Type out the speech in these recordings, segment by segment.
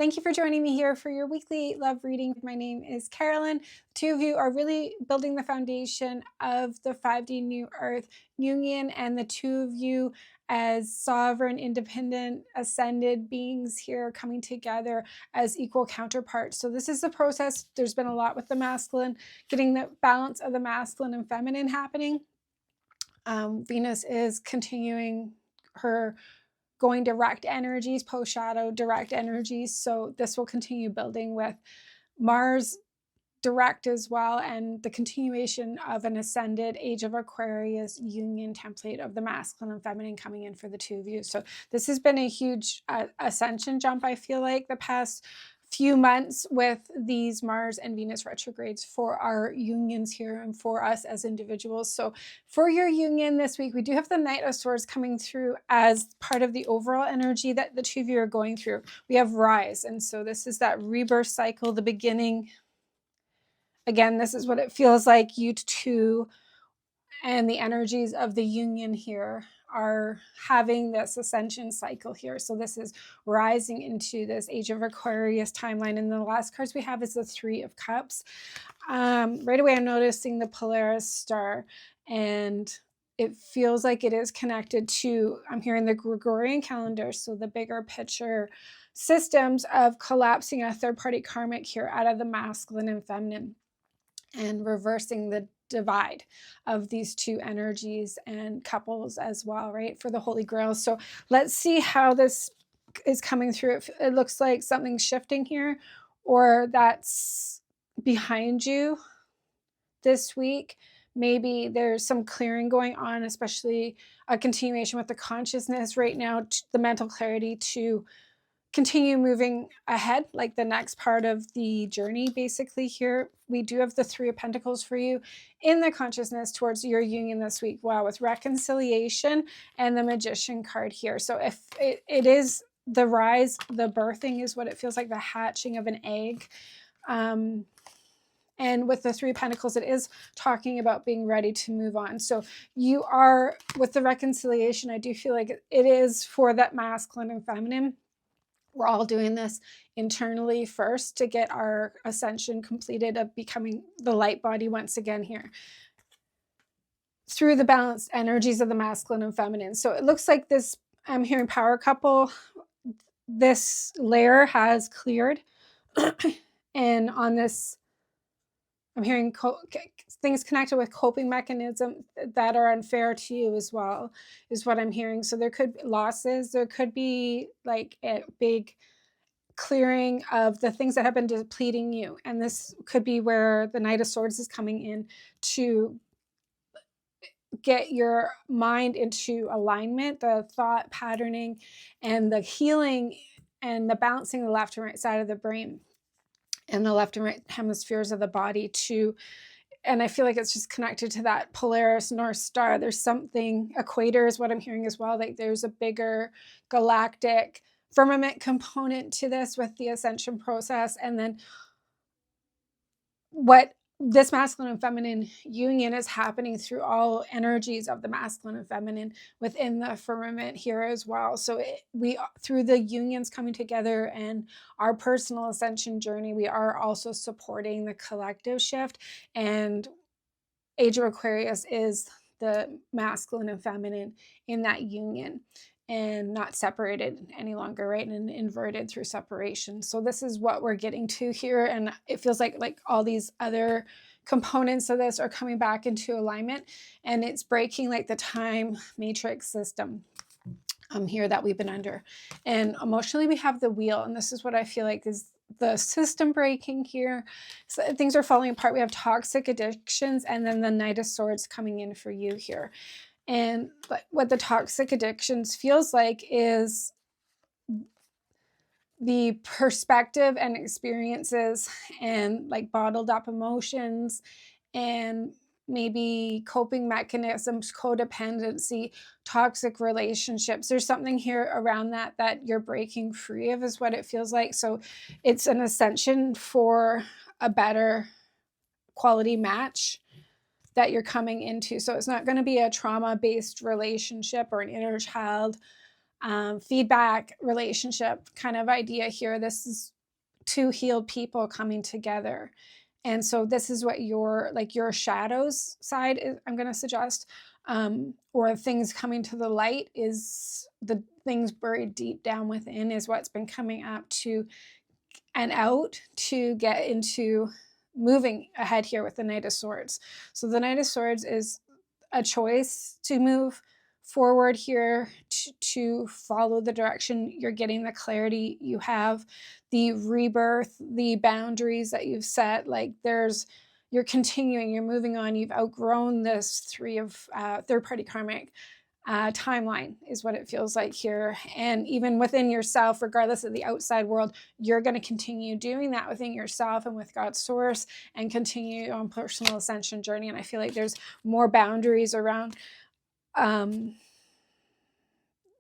Thank you for joining me here for your weekly love reading. My name is Carolyn. The two of you are really building the foundation of the 5D New Earth union, and the two of you as sovereign, independent, ascended beings here coming together as equal counterparts. So this is the process. There's been a lot with the masculine, getting the balance of the masculine and feminine happening. Venus is continuing her going direct energies, post shadow direct energies. So this will continue building with Mars direct as well, and the continuation of an ascended Age of Aquarius union template of the masculine and feminine coming in for the two of you. So this has been a huge ascension jump, I feel like, the past few months with these Mars and Venus retrogrades for our unions here and for us as individuals. So for your union this week, we do have the Knight of Swords coming through as part of the overall energy that the two of you are going through. We have Rise, and so this is that rebirth cycle, the beginning. Again, this is what it feels like you two and the energies of the union here are having this ascension cycle here. So this is rising into this Age of Aquarius timeline. And the last cards we have is the Three of Cups. Right away, I'm noticing the Polaris star, and it feels like it is connected to, I'm hearing the Gregorian calendar, so the bigger picture systems of collapsing a third-party karmic here out of the masculine and feminine, and reversing the divide of these two energies and couples as well, right, for the Holy Grail. So let's see how this is coming through. It looks like something's shifting here, or that's behind you this week. Maybe there's some clearing going on, especially a continuation with the consciousness right now, the mental clarity to continue moving ahead, like the next part of the journey. Basically here we do have the Three of Pentacles for you in the consciousness towards your union this week. Wow, with reconciliation and the Magician card here. So if it is the rise, the birthing is what it feels like, the hatching of an egg. And with the Three of Pentacles, it is talking about being ready to move on. So you are, with the reconciliation, I do feel like it is for that masculine and feminine. We're all doing this internally first to get our ascension completed of becoming the light body once again here through the balanced energies of the masculine and feminine. So it looks like this, I'm hearing power couple, this layer has cleared. And on this, I'm hearing things connected with coping mechanisms that are unfair to you as well, is what I'm hearing. So there could be losses. There could be like a big clearing of the things that have been depleting you. And this could be where the Knight of Swords is coming in to get your mind into alignment, the thought patterning and the healing and the balancing the left and right side of the brain and the left and right hemispheres of the body to, and I feel like it's just connected to that Polaris North Star. There's something, equator is what I'm hearing as well. Like there's a bigger galactic firmament component to this with the ascension process. And then what this masculine and feminine union is happening through all energies of the masculine and feminine within the firmament here as well. So we, through the unions coming together and our personal ascension journey, we are also supporting the collective shift. And Age of Aquarius is the masculine and feminine in that union and not separated any longer, right? And inverted through separation. So this is what we're getting to here. And it feels like all these other components of this are coming back into alignment, and it's breaking like the time matrix system here that we've been under. And emotionally, we have the Wheel. And this is what I feel like is the system breaking here. So things are falling apart. We have toxic addictions, and then the Knight of Swords coming in for you here. And what the toxic addictions feels like is the perspective and experiences and like bottled up emotions and maybe coping mechanisms, codependency, toxic relationships. There's something here around that you're breaking free of, is what it feels like. So it's an ascension for a better quality match that you're coming into. So it's not going to be a trauma-based relationship or an inner child feedback relationship kind of idea here. This is two healed people coming together. And so this is what your shadows side is, I'm going to suggest, or things coming to the light, is the things buried deep down within, is what's been coming up to and out to get into moving ahead here with the Knight of Swords. So the Knight of Swords is a choice to move forward here, to follow the direction you're getting, the clarity you have, the rebirth, the boundaries that you've set. Like you're continuing, you're moving on, you've outgrown this third party karmic timeline, is what it feels like here. And even within yourself, regardless of the outside world, you're going to continue doing that within yourself and with God's source, and continue on personal ascension journey. And I feel like there's more boundaries around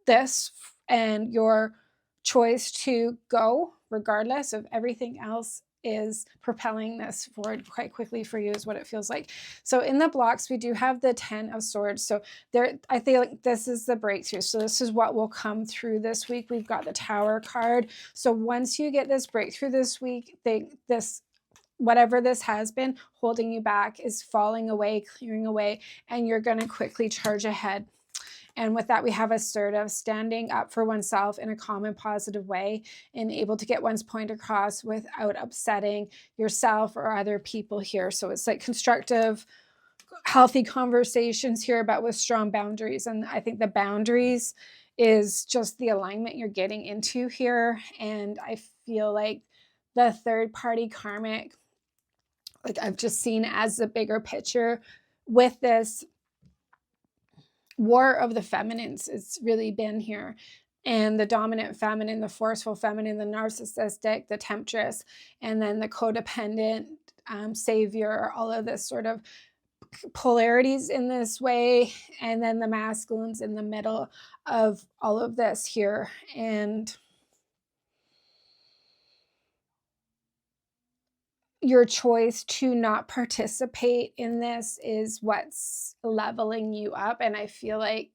this, and your choice to go regardless of everything else is propelling this forward quite quickly for you, is what it feels like. So in the blocks, we do have the 10 of Swords. So I feel like this is the breakthrough. So this is what will come through this week. We've got the Tower card. So once you get this breakthrough this week, whatever this has been holding you back is falling away, clearing away, and you're going to quickly charge ahead. And with that, we have assertive, standing up for oneself in a calm and positive way, and able to get one's point across without upsetting yourself or other people here. So it's like constructive, healthy conversations here, but with strong boundaries. And I think the boundaries is just the alignment you're getting into here. And I feel like the third party karmic, like I've just seen as the bigger picture with this war of the feminines. It's really been here. And the dominant feminine, the forceful feminine, the narcissistic, the temptress, and then the codependent savior, all of this sort of polarities in this way. And then the masculines in the middle of all of this here. And your choice to not participate in this is what's leveling you up. And I feel like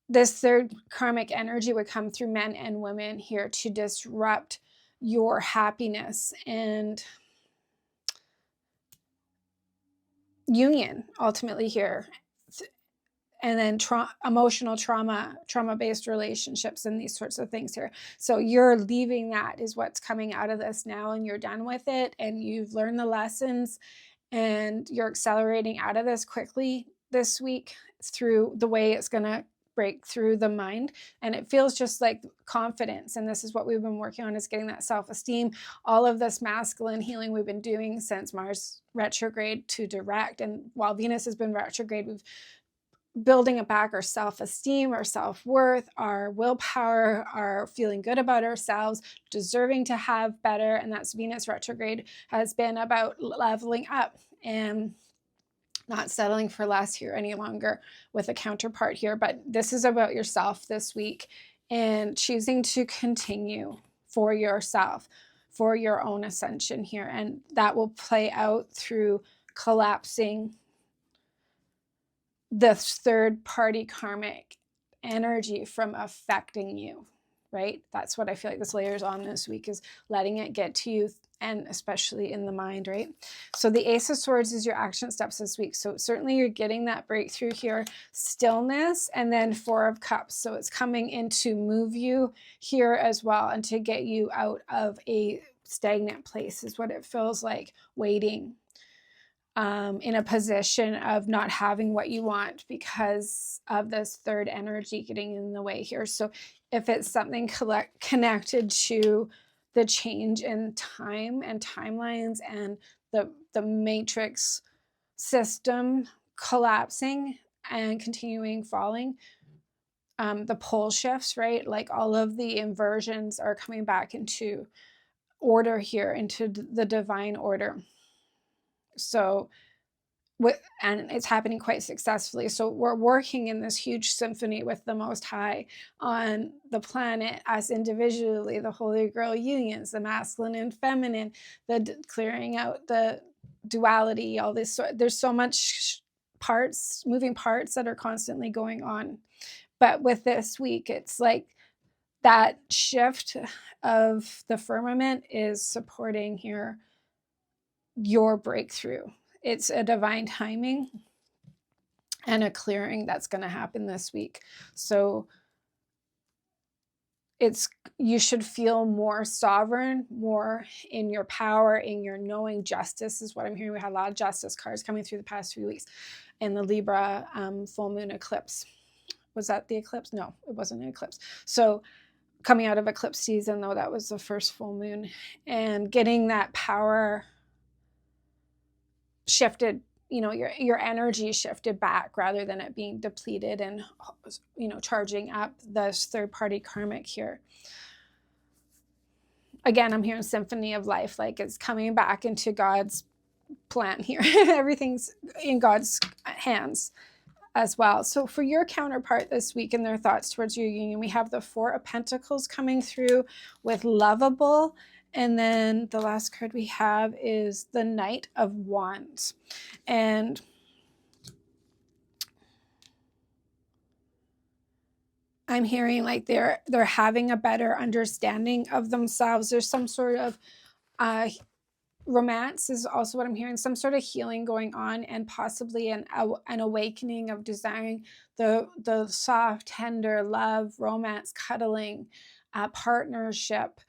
this third karmic energy would come through men and women here to disrupt your happiness and union ultimately here. And then emotional trauma-based relationships and these sorts of things here. So you're leaving that, is what's coming out of this now, and you're done with it, and you've learned the lessons, and you're accelerating out of this quickly this week through the way it's going to break through the mind. And it feels just like confidence. And this is what we've been working on, is getting that self-esteem. All of this masculine healing we've been doing since Mars retrograde to direct. And while Venus has been retrograde, we've building back our self-esteem, our self-worth, our willpower, our feeling good about ourselves, deserving to have better. And that's Venus retrograde has been about leveling up and not settling for less here any longer with a counterpart here. But this is about yourself this week, and choosing to continue for yourself, for your own ascension here. And that will play out through collapsing the third party karmic energy from affecting you, right? That's what I feel like this layers on this week, is letting it get to you, and especially in the mind, right? So the Ace of Swords is your action steps this week. So certainly you're getting that breakthrough here, stillness, and then Four of Cups. So it's coming in to move you here as well, and to get you out of a stagnant place, is what it feels like, waiting. In a position of not having what you want because of this third energy getting in the way here. So if it's something connected to the change in time and timelines and the matrix system collapsing and continuing falling, the pole shifts, right? Like all of the inversions are coming back into order here, into the divine order. So and it's happening quite successfully. So we're working in this huge symphony with the Most High on the planet, us individually, the Holy Grail unions, the masculine and feminine, the clearing out the duality, all this. There's so much moving parts that are constantly going on. But with this week, it's like that shift of the firmament is supporting here your breakthrough. It's a divine timing and a clearing that's going to happen this week. So you should feel more sovereign, more in your power, in your knowing. Justice is what I'm hearing. We had a lot of justice cards coming through the past few weeks. And the Libra full moon eclipse. Was that the eclipse? No, it wasn't an eclipse. So coming out of eclipse season, though, that was the first full moon, and getting that power shifted, your energy shifted back rather than it being depleted and, charging up this third party karmic here. Again, I'm hearing symphony of life, like it's coming back into God's plan here. Everything's in God's hands as well. So for your counterpart this week and their thoughts towards your union, we have the Four of Pentacles coming through with lovable. And then the last card we have is the Knight of Wands. And I'm hearing like they're having a better understanding of themselves. There's some sort of romance is also what I'm hearing, some sort of healing going on, and possibly an awakening of desiring the soft, tender love, romance, cuddling, partnership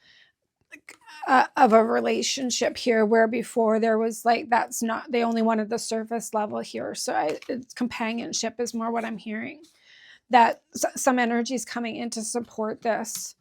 of a relationship here, where before there was like, that's not, they only wanted the surface level here. So companionship is more what I'm hearing, that some energy is coming in to support this,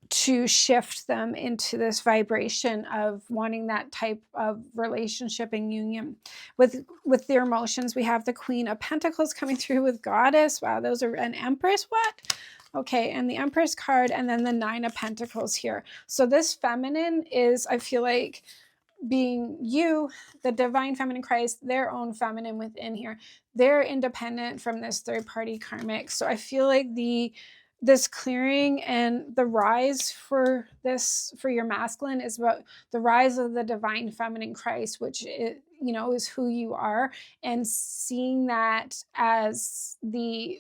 to shift them into this vibration of wanting that type of relationship and union. With their emotions, we have the Queen of Pentacles coming through with Goddess. Wow, those are an Empress. What? Okay, and the Empress card, and then the Nine of Pentacles here. So this feminine is, I feel like, being you, the divine feminine Christ, their own feminine within here. They're independent from this third party karmic. So I feel like this clearing and the rise for your masculine is about the rise of the divine feminine Christ, which is who you are, and seeing that as the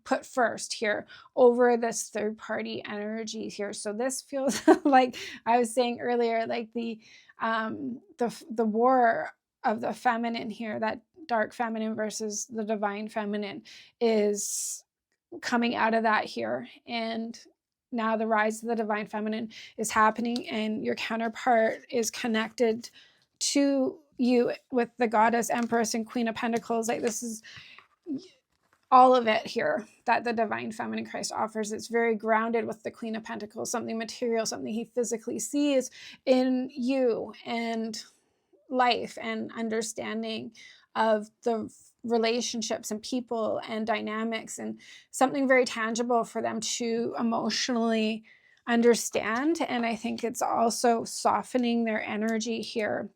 put first here over this third party energy here. So this feels like I was saying earlier, like the war of the feminine here, that dark feminine versus the divine feminine, is coming out of that here. And now the rise of the divine feminine is happening, and your counterpart is connected to you with the Goddess, Empress, and Queen of Pentacles. Like, this is all of it here that the divine feminine Christ offers. It's very grounded with the Queen of Pentacles, something material, something he physically sees in you, and life and understanding of the relationships and people and dynamics, and something very tangible for them to emotionally understand. And I think it's also softening their energy here.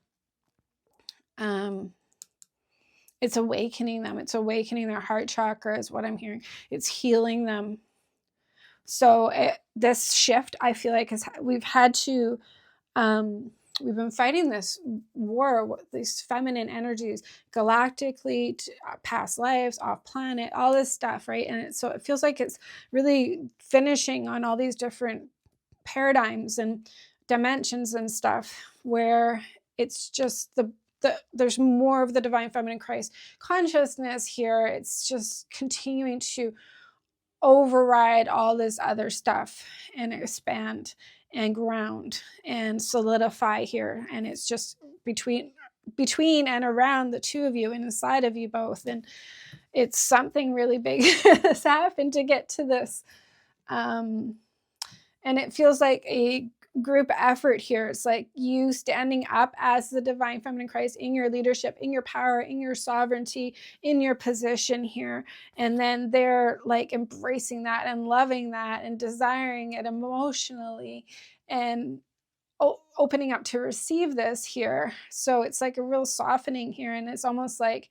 It's awakening them. It's awakening their heart chakra is what I'm hearing. It's healing them. So this shift, I feel like, we've had to we've been fighting this war with these feminine energies galactically, past lives, off planet, all this stuff, right? And so it feels like it's really finishing on all these different paradigms and dimensions and stuff, where it's just there's more of the divine feminine Christ consciousness here. It's just continuing to override all this other stuff and expand and ground and solidify here. And it's just between and around the two of you and inside of you both. And it's something really big has happened to get to this. And it feels like a group effort here. It's like you standing up as the divine feminine Christ in your leadership, in your power, in your sovereignty, in your position here. And then they're like embracing that and loving that and desiring it emotionally and opening up to receive this here. So it's like a real softening here. And it's almost like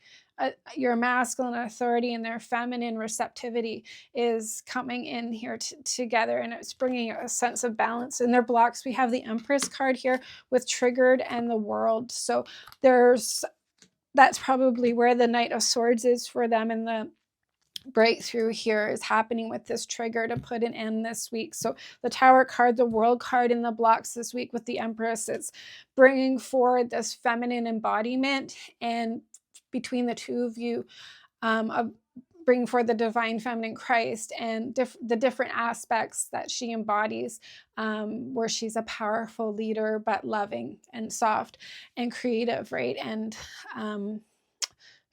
your masculine authority and their feminine receptivity is coming in here together, and it's bringing a sense of balance. In their blocks, we have the Empress card here with triggered and the World. So that's probably where the Knight of Swords is for them, and the breakthrough here is happening with this trigger to put an end this week. So the Tower card, the World card in the blocks this week with the Empress, it's bringing forward this feminine embodiment, and between the two of you, of bringing forth the divine feminine Christ and the different aspects that she embodies, where she's a powerful leader, but loving and soft and creative, right? And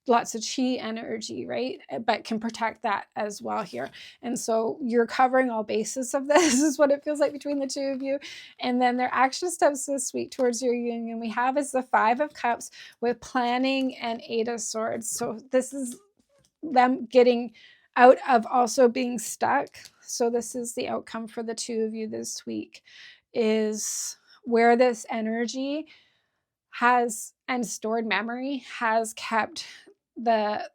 lots of chi energy, right? But can protect that as well here. And so you're covering all bases of this is what it feels like between the two of you. And then their action steps this week towards your union we have is the 5 of Cups with planning and 8 of Swords. So this is them getting out of also being stuck. So this is the outcome for the two of you this week, is where this energy has and stored memory has kept the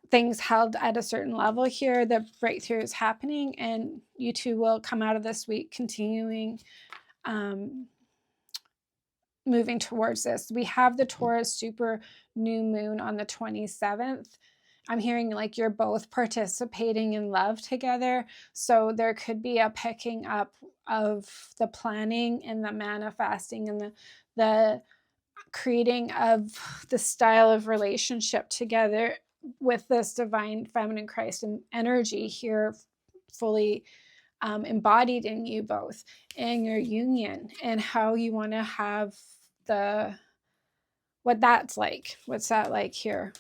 things held at a certain level here. The breakthrough is happening, and you two will come out of this week continuing moving towards this. We have the Taurus super new moon on the 27th. I'm hearing like you're both participating in love together. So there could be a picking up of the planning and the manifesting and the creating of the style of relationship together with this divine feminine Christ and energy here fully embodied in you both and your union, and how you want to have what that's like. What's that like here?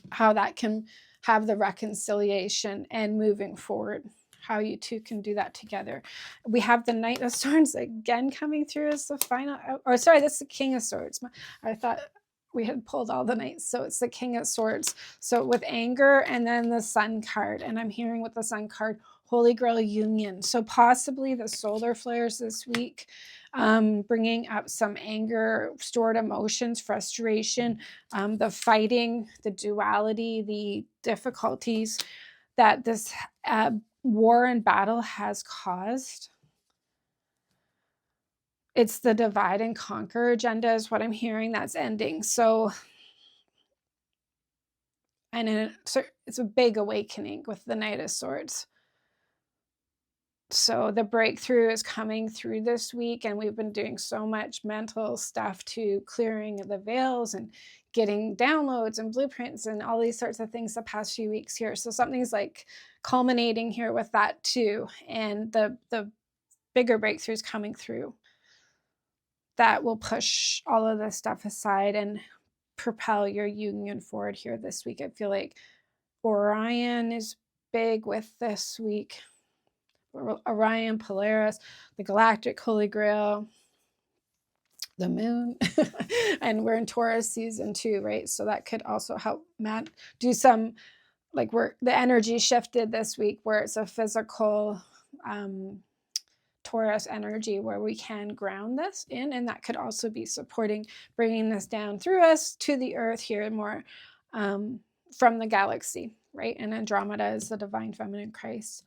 How that can have the reconciliation and moving forward, how you two can do that together. We have the Knight of Swords again coming through as the final, or sorry, that's the King of Swords. I thought we had pulled all the knights, so it's the King of Swords. So with anger, and then the Sun card, and I'm hearing with the Sun card, Holy Grail union. So possibly the solar flares this week, bringing up some anger, stored emotions, frustration, the fighting, the duality, the difficulties that this war and battle has caused. It's the divide and conquer agenda is what I'm hearing that's ending. So, and it's a big awakening with the Knight of Swords. So the breakthrough is coming through this week, and we've been doing so much mental stuff to clearing the veils and getting downloads and blueprints and all these sorts of things the past few weeks here. So something's like culminating here with that too, and the bigger breakthroughs coming through that will push all of this stuff aside and propel your union forward here this week. I feel like Orion is big with this week. Orion, Polaris, the Galactic Holy Grail, the moon, and we're in Taurus season 2, right? So that could also help Matt do some, like, where the energy shifted this week, where it's a physical Taurus energy where we can ground this in, and that could also be supporting bringing this down through us to the earth here more from the galaxy, right? And Andromeda is the divine feminine Christ.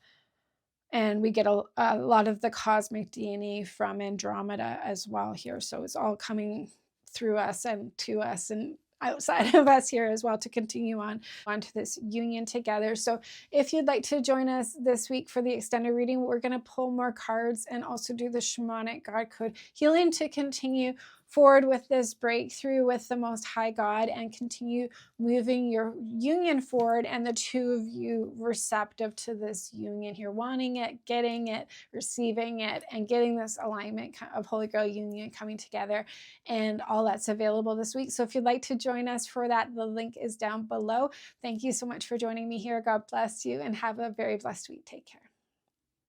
And we get a lot of the cosmic DNA from Andromeda as well here. So it's all coming through us and to us and outside of us here as well to continue on to this union together. So if you'd like to join us this week for the extended reading, we're going to pull more cards and also do the shamanic God code healing to continue forward with this breakthrough with the Most High God and continue moving your union forward, and the two of you receptive to this union here, wanting it, getting it, receiving it, and getting this alignment of Holy Grail union coming together, and all that's available this week. So if you'd like to join us for that, the link is down below. Thank you so much for joining me here. God bless you and have a very blessed week. Take care.